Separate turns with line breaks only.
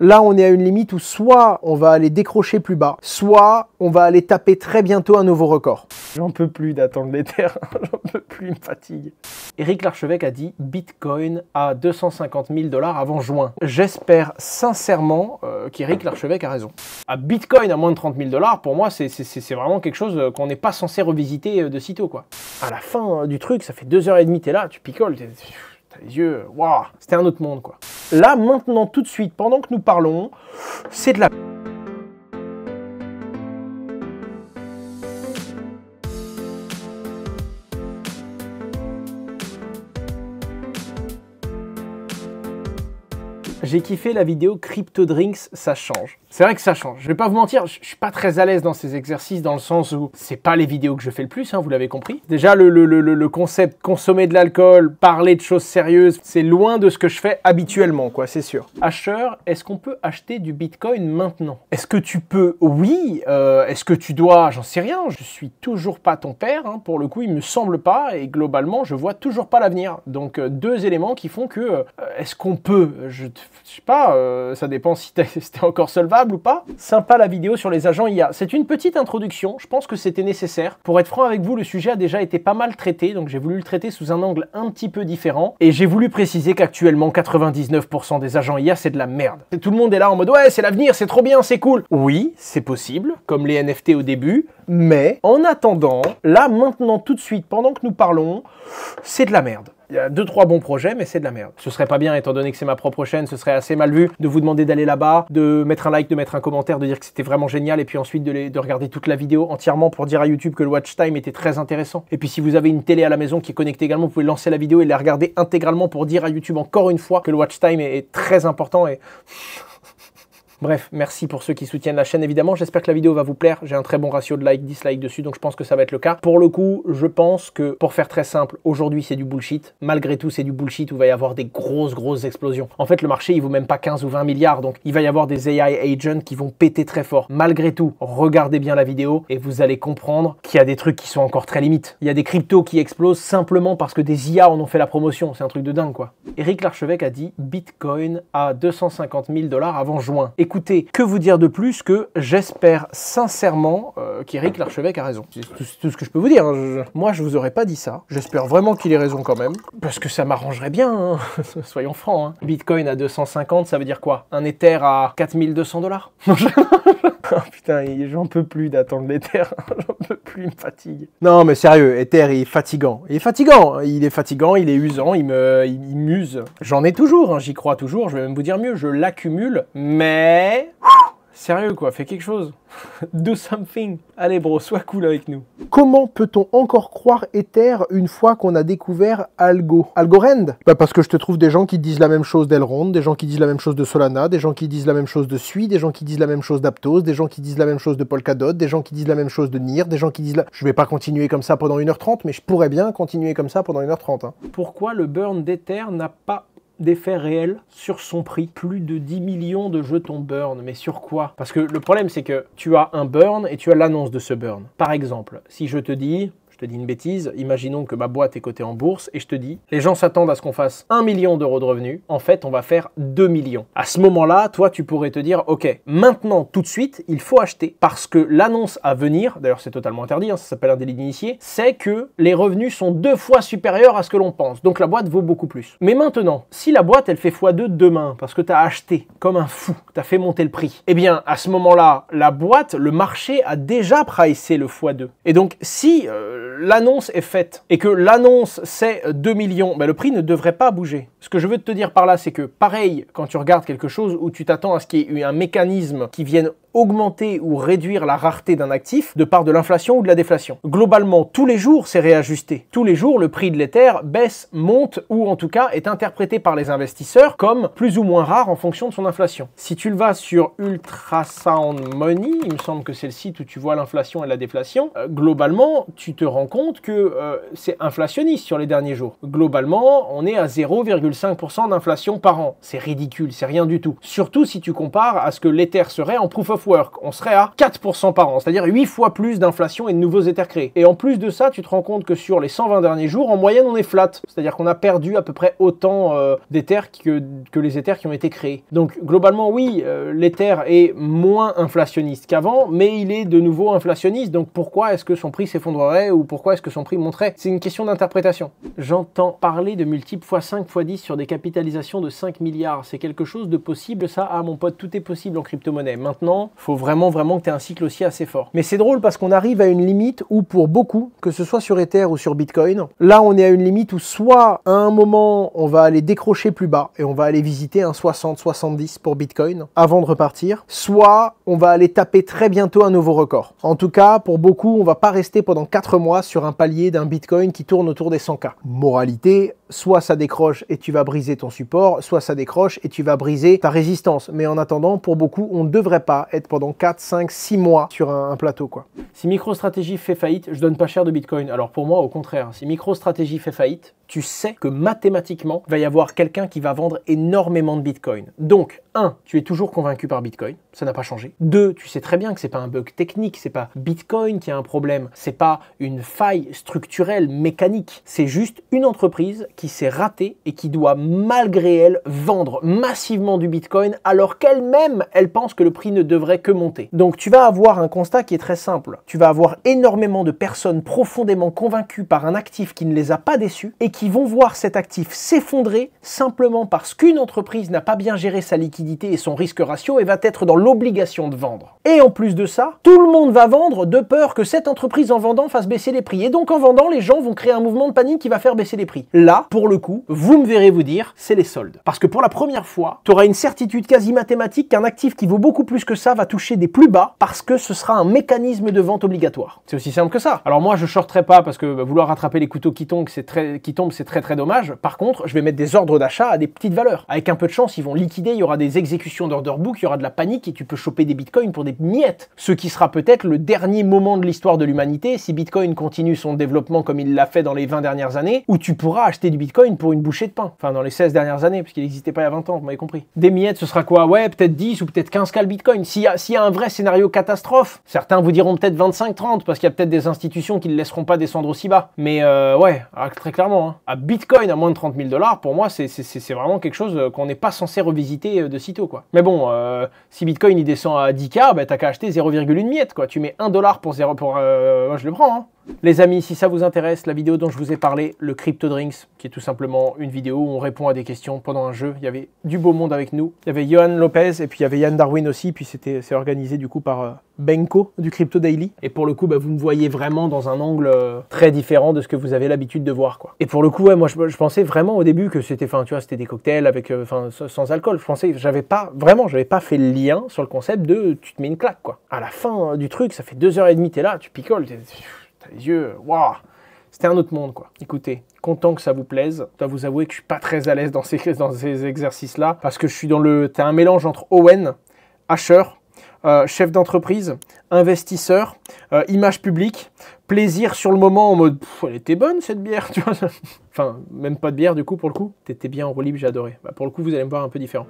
Là, on est à une limite où soit on va aller décrocher plus bas, soit on va aller taper très bientôt un nouveau record. J'en peux plus d'attendre l'Ether, j'en peux plus, il me fatigue. Éric Larchevêque a dit Bitcoin à 250 000 $ avant juin. J'espère sincèrement qu'Éric Larchevêque a raison. À Bitcoin à moins de 30 000 $, pour moi, c'est vraiment quelque chose qu'on n'est pas censé revisiter de sitôt, quoi. À la fin du truc, ça fait 2h30, t'es là, tu picoles, t'as les yeux, waouh, c'était un autre monde, quoi. Là, maintenant, tout de suite, pendant que nous parlons, c'est de la... J'ai kiffé la vidéo Crypto Drinks, ça change. C'est vrai que ça change. Je vais pas vous mentir, je suis pas très à l'aise dans ces exercices dans le sens où c'est pas les vidéos que je fais le plus, hein, vous l'avez compris. Déjà, le concept consommer de l'alcool, parler de choses sérieuses, c'est loin de ce que je fais habituellement, quoi, c'est sûr. Acheteur, est-ce qu'on peut acheter du Bitcoin maintenant? Est-ce que tu peux? Oui. Est-ce que tu dois? J'en sais rien. Je suis toujours pas ton père, hein, pour le coup, il me semble pas, et globalement, je vois toujours pas l'avenir. Donc, deux éléments qui font que, est-ce qu'on peut? Je sais pas, ça dépend si t'es encore solvable ou pas. Sympa la vidéo sur les agents IA. C'est une petite introduction, je pense que c'était nécessaire. Pour être franc avec vous, le sujet a déjà été pas mal traité, donc j'ai voulu le traiter sous un angle un petit peu différent. Et j'ai voulu préciser qu'actuellement, 99% des agents IA, c'est de la merde. Et tout le monde est là en mode, ouais, c'est l'avenir, c'est trop bien, c'est cool. Oui, c'est possible, comme les NFT au début, mais en attendant, là, maintenant, tout de suite, pendant que nous parlons, c'est de la merde. Il y a 2-3 bons projets, mais c'est de la merde. Ce serait pas bien, étant donné que c'est ma propre chaîne, ce serait assez mal vu de vous demander d'aller là-bas, de mettre un like, de mettre un commentaire, de dire que c'était vraiment génial, et puis ensuite de regarder toute la vidéo entièrement pour dire à YouTube que le watch time était très intéressant. Et puis si vous avez une télé à la maison qui est connectée également, vous pouvez lancer la vidéo et la regarder intégralement pour dire à YouTube encore une fois que le watch time est très important et... Bref, merci pour ceux qui soutiennent la chaîne, évidemment. J'espère que la vidéo va vous plaire. J'ai un très bon ratio de like, dislike dessus, donc je pense que ça va être le cas. Pour le coup, je pense que, pour faire très simple, aujourd'hui, c'est du bullshit. Malgré tout, c'est du bullshit où il va y avoir des grosses explosions. En fait, le marché, il vaut même pas 15 ou 20 milliards, donc il va y avoir des AI agents qui vont péter très fort. Malgré tout, regardez bien la vidéo et vous allez comprendre qu'il y a des trucs qui sont encore très limites. Il y a des cryptos qui explosent simplement parce que des IA en ont fait la promotion. C'est un truc de dingue, quoi. Éric Larchevêque a dit Bitcoin à 250 000 $ avant juin. Écoutez, que vous dire de plus que j'espère sincèrement qu'Éric Larchevêque a raison. C'est tout ce que je peux vous dire. Hein. Moi, je vous aurais pas dit ça. J'espère vraiment qu'il ait raison quand même. Parce que ça m'arrangerait bien, hein. Soyons francs. Hein. Bitcoin à 250, ça veut dire quoi? Un Ether à 4200 $? Oh putain, j'en peux plus d'attendre l'Ether. J'en peux plus, il me fatigue. Non, mais sérieux, Ether, il est fatigant. Il est fatigant, il est usant, il m'use. J'en ai toujours, hein, j'y crois toujours. Je vais même vous dire mieux, je l'accumule, mais... Sérieux quoi, fais quelque chose. Do something. Allez bro, sois cool avec nous. Comment peut-on encore croire Ether une fois qu'on a découvert Algorand? Bah parce que je te trouve des gens qui disent la même chose d'Elrond, des gens qui disent la même chose de Solana, des gens qui disent la même chose de Sui, des gens qui disent la même chose d'Aptos, des gens qui disent la même chose de Polkadot, des gens qui disent la même chose de Near, des gens qui disent la... Je vais pas continuer comme ça pendant 1h30, mais je pourrais bien continuer comme ça pendant 1h30. Hein. Pourquoi le burn d'Ether n'a pas d'effet réel sur son prix? Plus de 10 millions de jetons burn, mais sur quoi? Parce que le problème c'est que tu as un burn et tu as l'annonce de ce burn. Par exemple, si je te dis une bêtise, imaginons que ma boîte est cotée en bourse et je te dis, les gens s'attendent à ce qu'on fasse 1 million d'euros de revenus, en fait on va faire 2 millions. À ce moment-là, toi tu pourrais te dire, ok, maintenant tout de suite, il faut acheter, parce que l'annonce à venir, d'ailleurs c'est totalement interdit, hein, ça s'appelle un délit d'initié, c'est que les revenus sont 2 fois supérieurs à ce que l'on pense, donc la boîte vaut beaucoup plus. Mais maintenant, si la boîte elle fait x2 demain, parce que tu as acheté comme un fou, tu as fait monter le prix, eh bien à ce moment-là, la boîte, le marché a déjà pricé le x2. Et donc si l'annonce est faite et que l'annonce c'est 2 millions, ben le prix ne devrait pas bouger. Ce que je veux te dire par là, c'est que pareil, quand tu regardes quelque chose où tu t'attends à ce qu'il y ait un mécanisme qui vienne augmenter ou réduire la rareté d'un actif de part de l'inflation ou de la déflation. Globalement, tous les jours, c'est réajusté. Tous les jours, le prix de l'Ether baisse, monte ou en tout cas est interprété par les investisseurs comme plus ou moins rare en fonction de son inflation. Si tu le vas sur Ultrasound Money, il me semble que c'est le site où tu vois l'inflation et la déflation, globalement, tu te rends compte que c'est inflationniste sur les derniers jours. Globalement, on est à 0,5% d'inflation par an. C'est ridicule, c'est rien du tout. Surtout si tu compares à ce que l'Ether serait en Proof of of work, on serait à 4% par an, c'est-à-dire 8 fois plus d'inflation et de nouveaux Ethers créés. Et en plus de ça, tu te rends compte que sur les 120 derniers jours, en moyenne, on est flat, c'est-à-dire qu'on a perdu à peu près autant d'Ethers que les Ethers qui ont été créés. Donc globalement, oui, l'Ether est moins inflationniste qu'avant, mais il est de nouveau inflationniste, donc pourquoi est-ce que son prix s'effondrerait ou pourquoi est-ce que son prix monterait? C'est une question d'interprétation. J'entends parler de multiples x5, x10 sur des capitalisations de 5 milliards. C'est quelque chose de possible ça? Ah mon pote, tout est possible en crypto-monnaie. Maintenant, il faut vraiment que tu aies un cycle aussi assez fort. Mais c'est drôle parce qu'on arrive à une limite où pour beaucoup, que ce soit sur Ether ou sur Bitcoin, là on est à une limite où soit à un moment on va aller décrocher plus bas et on va aller visiter un 60-70 pour Bitcoin avant de repartir, soit on va aller taper très bientôt un nouveau record. En tout cas, pour beaucoup, on va pas rester pendant 4 mois sur un palier d'un Bitcoin qui tourne autour des 100K. Moralité, soit ça décroche et tu vas briser ton support, soit ça décroche et tu vas briser ta résistance. Mais en attendant, pour beaucoup, on ne devrait pas être pendant 4, 5, 6 mois sur un plateau, quoi. Si MicroStrategy fait faillite, je donne pas cher de Bitcoin. Alors pour moi, au contraire, si MicroStrategy fait faillite, tu sais que mathématiquement, il va y avoir quelqu'un qui va vendre énormément de Bitcoin. Donc, 1, tu es toujours convaincu par Bitcoin, ça n'a pas changé. 2, tu sais très bien que c'est pas un bug technique, c'est pas Bitcoin qui a un problème, c'est pas une faille structurelle, mécanique, c'est juste une entreprise qui s'est ratée et qui doit, malgré elle, vendre massivement du Bitcoin alors qu'elle-même, elle pense que le prix ne devrait que monter. Donc, tu vas avoir un constat qui est très simple. Tu vas avoir énormément de personnes profondément convaincues par un actif qui ne les a pas déçues et qui vont voir cet actif s'effondrer simplement parce qu'une entreprise n'a pas bien géré sa liquidité et son risque ratio et va être dans l'obligation de vendre. Et en plus de ça, tout le monde va vendre de peur que cette entreprise en vendant fasse baisser les prix. Et donc en vendant, les gens vont créer un mouvement de panique qui va faire baisser les prix. Là, pour le coup, vous me verrez vous dire, c'est les soldes. Parce que pour la première fois, tu auras une certitude quasi mathématique qu'un actif qui vaut beaucoup plus que ça va toucher des plus bas parce que ce sera un mécanisme de vente obligatoire. C'est aussi simple que ça. Alors moi, je shorterai pas parce que vouloir rattraper les couteaux qui tombent, c'est très dommage. Par contre, je vais mettre des ordres d'achat à des petites valeurs. Avec un peu de chance, ils vont liquider, il y aura des exécutions d'order book, il y aura de la panique et tu peux choper des bitcoins pour des miettes. Ce qui sera peut-être le dernier moment de l'histoire de l'humanité si Bitcoin continue son développement comme il l'a fait dans les 20 dernières années, où tu pourras acheter du Bitcoin pour une bouchée de pain. Enfin, dans les 16 dernières années, parce qu'il n'existait pas il y a 20 ans, vous m'avez compris. Des miettes, ce sera quoi? Ouais, peut-être 10 ou peut-être 15 cas le Bitcoin. S'il y a un vrai scénario catastrophe, certains vous diront peut-être 25-30, parce qu'il y a peut-être des institutions qui ne laisseront pas descendre aussi bas. Mais ouais, très clairement, hein, à Bitcoin à moins de 30 000 $, pour moi, c'est vraiment quelque chose qu'on n'est pas censé revisiter de sitôt, quoi. Mais bon, si Bitcoin il descend à 10K, bah, t'as qu'à acheter 0,1 miette, quoi. Tu mets 1 $ pour 0, moi je le prends, hein. Les amis, si ça vous intéresse, la vidéo dont je vous ai parlé, le Crypto Drinks, qui est tout simplement une vidéo où on répond à des questions pendant un jeu. Il y avait du beau monde avec nous. Il y avait Johan Lopez et puis il y avait Yann Darwin aussi. Puis c'est organisé du coup par Benko du Crypto Daily. Et pour le coup, bah, vous me voyez vraiment dans un angle très différent de ce que vous avez l'habitude de voir, quoi. Et pour le coup, ouais, moi je pensais vraiment au début que c'était, tu vois, c'était des cocktails avec, sans alcool. Je pensais, j'avais pas fait le lien sur le concept de tu te mets une claque, quoi. À la fin du truc, ça fait 2h30, t'es là, tu picoles, t'as les yeux, waouh, c'était un autre monde, quoi. Écoutez, content que ça vous plaise. Je dois vous avouer que je suis pas très à l'aise dans ces exercices-là, parce que je suis t'as un mélange entre Owen, Asher, chef d'entreprise, investisseur, image publique, plaisir sur le moment en mode elle était bonne cette bière, tu vois. Enfin, même pas de bière du coup pour le coup. T'étais bien en roue libre, j'ai adoré. Bah, pour le coup, vous allez me voir un peu différent.